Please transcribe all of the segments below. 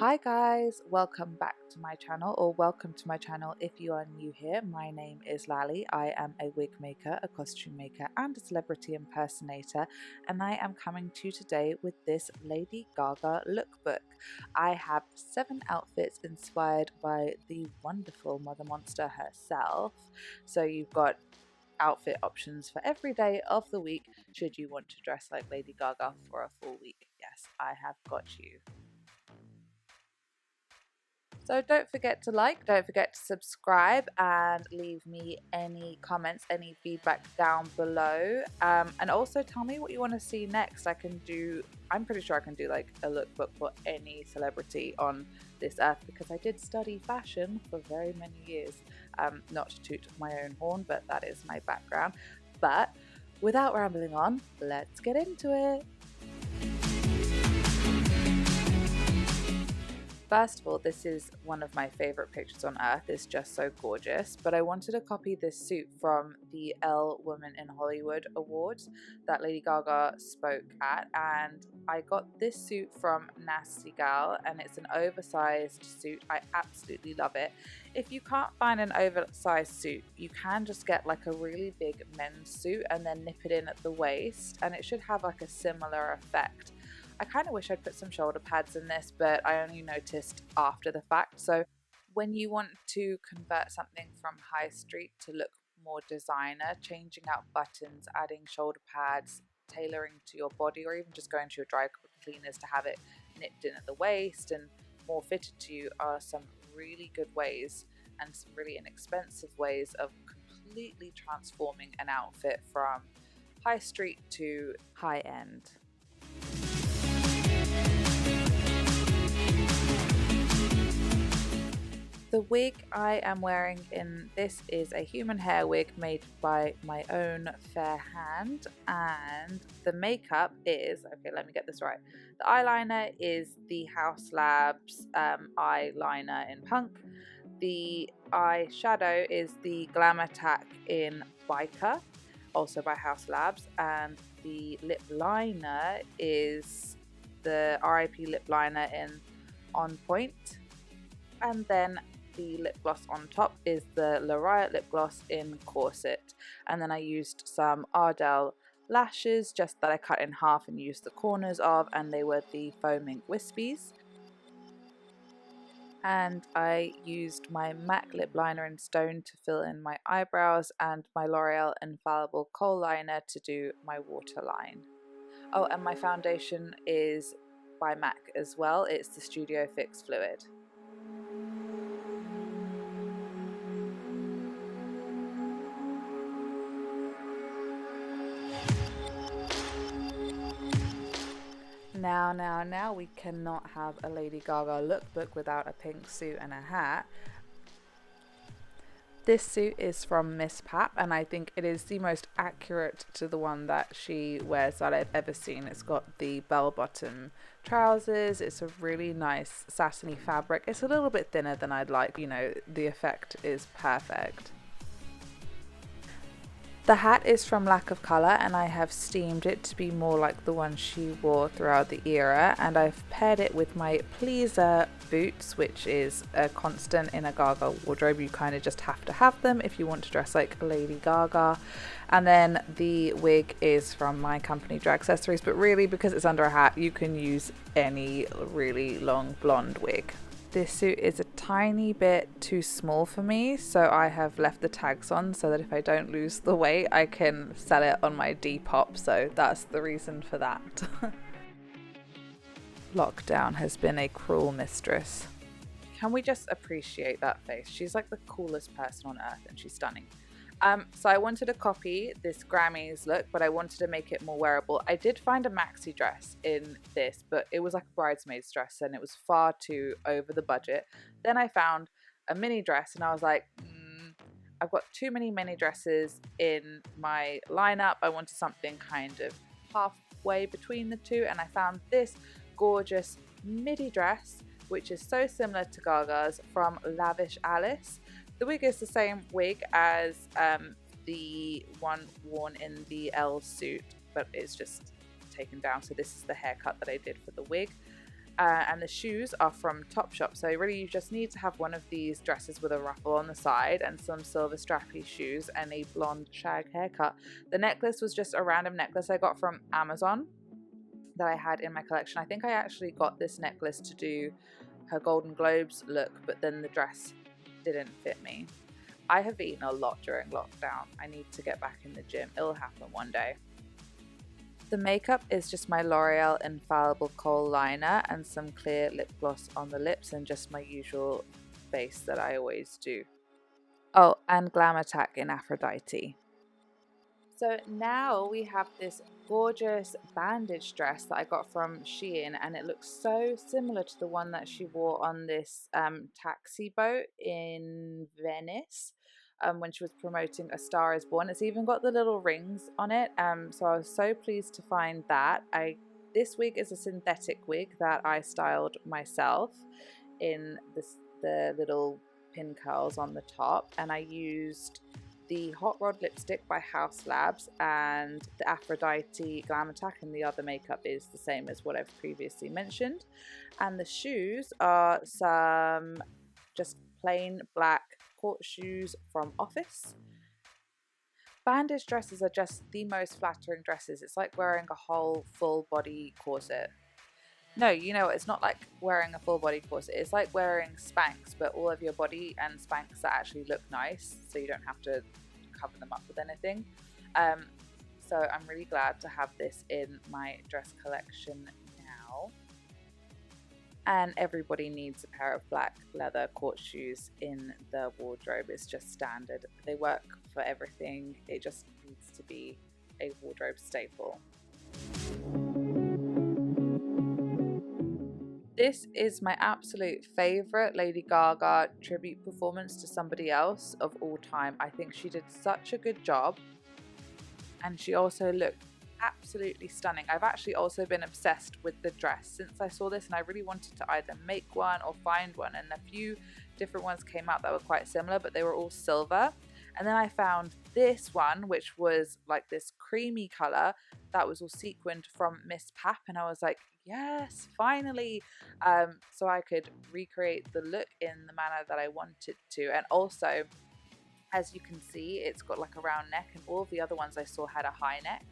Hi guys, welcome back to my channel, or welcome to my channel if you are new here. My name is Lally. I am a wig maker, a costume maker and a celebrity impersonator, and I am coming to you today with this Lady Gaga lookbook. I have 7 outfits inspired by the wonderful Mother Monster herself. So you've got outfit options for every day of the week should you want to dress like Lady Gaga for a full week. Yes, I have got you. So don't forget to like, don't forget to subscribe, and leave me any comments, any feedback down below. And also tell me what you want to see next. I'm pretty sure I can do like a lookbook for any celebrity on this earth, because I did study fashion for very many years. Not to toot my own horn, but that is my background. But without rambling on, let's get into it. First of all, this is one of my favorite pictures on earth. It's just so gorgeous. But I wanted to copy this suit from the Elle Women in Hollywood Awards that Lady Gaga spoke at. And I got this suit from Nasty Gal, and it's an oversized suit. I absolutely love it. If you can't find an oversized suit, you can just get like a really big men's suit and then nip it in at the waist, and it should have like a similar effect. I kind of wish I'd put some shoulder pads in this, but I only noticed after the fact. So when you want to convert something from high street to look more designer, changing out buttons, adding shoulder pads, tailoring to your body, or even just going to your dry cleaners to have it nipped in at the waist and more fitted to you, are some really good ways and some really inexpensive ways of completely transforming an outfit from high street to high end. The wig I am wearing in this is a human hair wig made by my own fair hand, and the makeup is, okay, let me get this right. The eyeliner is the Haus Labs Eye-Lie-Ner in Punk. The eyeshadow is the Glam Attack in Biker, also by Haus Labs, and the lip liner is the RIP Lipliner in En Pointe, and then the lip gloss on top is the Le Riot lip gloss in Corset. And then I used some Ardell lashes, just that I cut in half and used the corners of, and they were the Faux Mink Wispies. And I used my MAC lip liner in Stone to fill in my eyebrows, and my L'Oreal Infallible Kohl liner to do my waterline. Oh, and my foundation is by MAC as well. It's the Studio Fix Fluid. Now, we cannot have a Lady Gaga lookbook without a pink suit and a hat. This suit is from Misspap, and I think it is the most accurate to the one that she wears that I've ever seen. It's got the bell-bottom trousers. It's a really nice satiny fabric. It's a little bit thinner than I'd like. You know, the effect is perfect. The hat is from Lack of Colour, and I have steamed it to be more like the one she wore throughout the era, and I've paired it with my Pleaser boots, which is a constant in a Gaga wardrobe. You kind of just have to have them if you want to dress like Lady Gaga. And then the wig is from my company Dragcessories, but really, because it's under a hat, you can use any really long blonde wig. This suit is a tiny bit too small for me, so I have left the tags on so that if I don't lose the weight, I can sell it on my Depop, so that's the reason for that. Lockdown has been a cruel mistress. Can we just appreciate that face? She's like the coolest person on earth, and she's stunning. So I wanted to copy this Grammys look, but I wanted to make it more wearable. I did find a maxi dress in this, but it was like a bridesmaid's dress and it was far too over the budget. Then I found a mini dress and I was like, I've got too many mini dresses in my lineup. I wanted something kind of halfway between the two, and I found this gorgeous midi dress, which is so similar to Gaga's, from Lavish Alice. The wig is the same wig as the one worn in the Elle suit, but it's just taken down. So this is the haircut that I did for the wig. And the shoes are from TopShop. So really you just need to have one of these dresses with a ruffle on the side and some silver strappy shoes and a blonde shag haircut. The necklace was just a random necklace I got from Amazon that I had in my collection. I think I actually got this necklace to do her Golden Globes look, but then the dress didn't fit me. I have eaten a lot during lockdown. I need to get back in the gym. It'll happen one day. The makeup is just my L'Oreal Infallible Kohl liner and some clear lip gloss on the lips and just my usual base that I always do. Oh, and Glam Attack in Aphrodite. So now we have this gorgeous bandage dress that I got from Shein, and it looks so similar to the one that she wore on this taxi boat in Venice when she was promoting A Star Is Born. It's even got the little rings on it, so I was so pleased to find that. This wig is a synthetic wig that I styled myself in the little pin curls on the top, and I used the Hot Rod lipstick by Haus Labs and the Aphrodite Glam Attack, and the other makeup is the same as what I've previously mentioned. And the shoes are some just plain black court shoes from Office. Bandage dresses are just the most flattering dresses. It's like wearing a whole full body corset. No, you know, it's not like wearing a full body corset. It's like wearing Spanx, but all of your body and Spanx that actually look nice, so you don't have to cover them up with anything. So I'm really glad to have this in my dress collection now. And everybody needs a pair of black leather court shoes in the wardrobe. It's just standard. They work for everything. It just needs to be a wardrobe staple. This is my absolute favourite Lady Gaga tribute performance to somebody else of all time. I think she did such a good job, and she also looked absolutely stunning. I've actually also been obsessed with the dress since I saw this, and I really wanted to either make one or find one, and a few different ones came out that were quite similar, but they were all silver. And then I found this one, which was like this creamy colour that was all sequined from Misspap, and I was like, yes, finally. So I could recreate the look in the manner that I wanted to. And also, as you can see, it's got like a round neck, and all the other ones I saw had a high neck.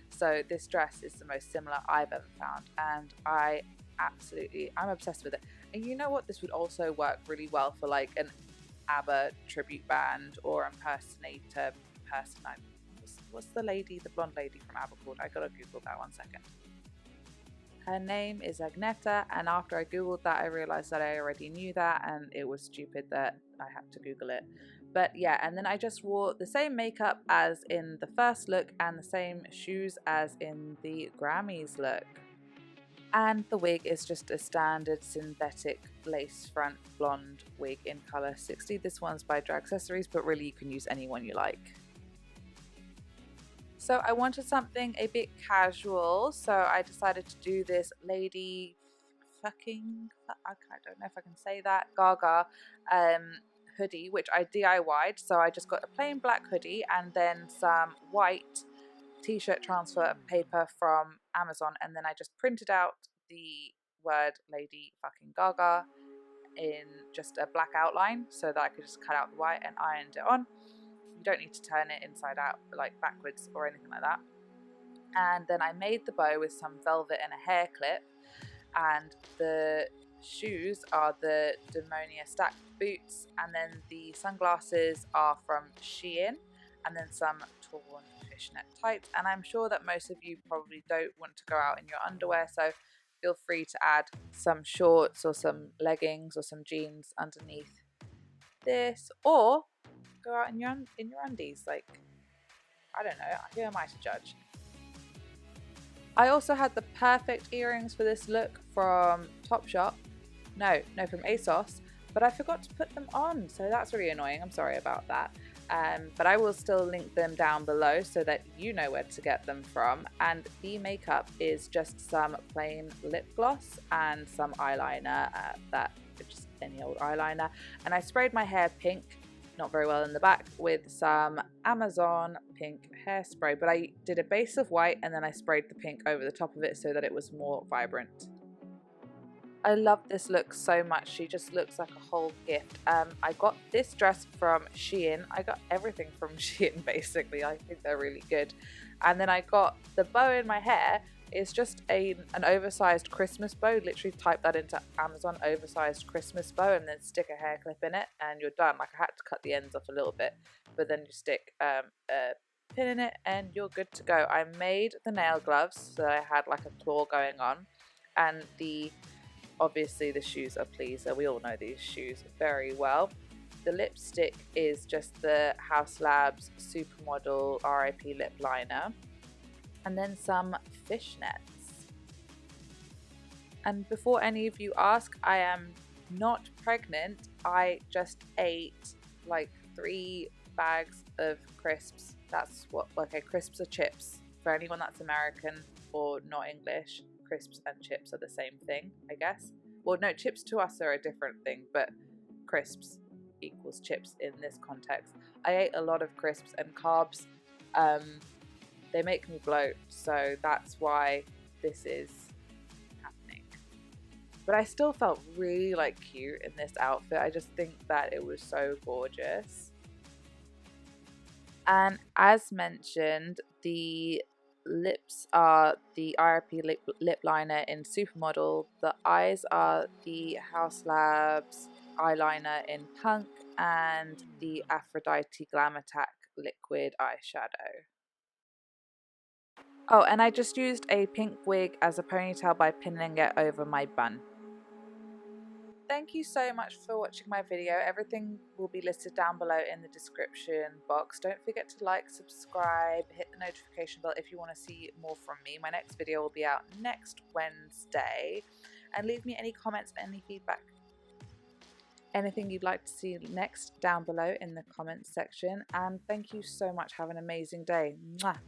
So this dress is the most similar I've ever found, and I'm obsessed with it. And you know what? This would also work really well for like an ABBA tribute band or impersonator person. What's the blonde lady from ABBA called? I gotta Google that 1 second. Her name is Agneta, and after I googled that, I realized that I already knew that, and it was stupid that I had to Google it. But yeah, and then I just wore the same makeup as in the first look and the same shoes as in the Grammys look. And the wig is just a standard synthetic lace front blonde wig in colour 60. This one's by Dragcessories, but really you can use any one you like. So I wanted something a bit casual, so I decided to do this Lady I don't know if I can say that, Gaga hoodie, which I DIY'd. So I just got a plain black hoodie and then some white t-shirt transfer paper from Amazon, and then I just printed out the word Lady fucking Gaga in just a black outline so that I could just cut out the white and ironed it on. You don't need to turn it inside out, like backwards or anything like that. And then I made the bow with some velvet and a hair clip, and the shoes are the Demonia stack boots, and then the sunglasses are from Shein, and then some torn fishnet tights. And I'm sure that most of you probably don't want to go out in your underwear, so feel free to add some shorts or some leggings or some jeans underneath this, or go out in your undies. Like, I don't know, who am I to judge? I also had the perfect earrings for this look from TopShop. No, from ASOS, but I forgot to put them on, so that's really annoying. I'm sorry about that. But I will still link them down below so that you know where to get them from. And the makeup is just some plain lip gloss and some eyeliner, just any old eyeliner. And I sprayed my hair pink, not very well in the back, with some Amazon pink hairspray, but I did a base of white and then I sprayed the pink over the top of it so that it was more vibrant. I love this look so much. She just looks like a whole gift. I got this dress from Shein. I got everything from Shein basically. I think they're really good. And then I got the bow in my hair. It's just an oversized Christmas bow. Literally type that into Amazon, oversized Christmas bow, and then stick a hair clip in it and you're done. Like I had to cut the ends off a little bit, but then you stick a pin in it and you're good to go. I made the nail gloves, so I had like a claw going on, and obviously the shoes are pleaser. We all know these shoes very well. The lipstick is just the Haus Labs Supermodel RIP Lipliner, and then some fishnets. And before any of you ask, I am not pregnant. I just ate like 3 bags of crisps. That's what, okay, crisps are chips. For anyone that's American or not English, crisps and chips are the same thing, I guess. Well, no, chips to us are a different thing, but crisps equals chips in this context. I ate a lot of crisps and carbs. They make me bloat, so that's why this is happening. But I still felt really like cute in this outfit. I just think that it was so gorgeous. And as mentioned, the lips are the RIP lip liner in Supermodel. The eyes are the Haus Labs eyeliner in Punk, and the Aphrodite Glam Attack liquid eyeshadow. Oh, and I just used a pink wig as a ponytail by pinning it over my bun. Thank you so much for watching my video. Everything will be listed down below in the description box. Don't forget to like, subscribe, hit the notification bell if you want to see more from me. My next video will be out next Wednesday. And leave me any comments, any feedback. Anything you'd like to see next down below in the comments section. And thank you so much. Have an amazing day. Mwah.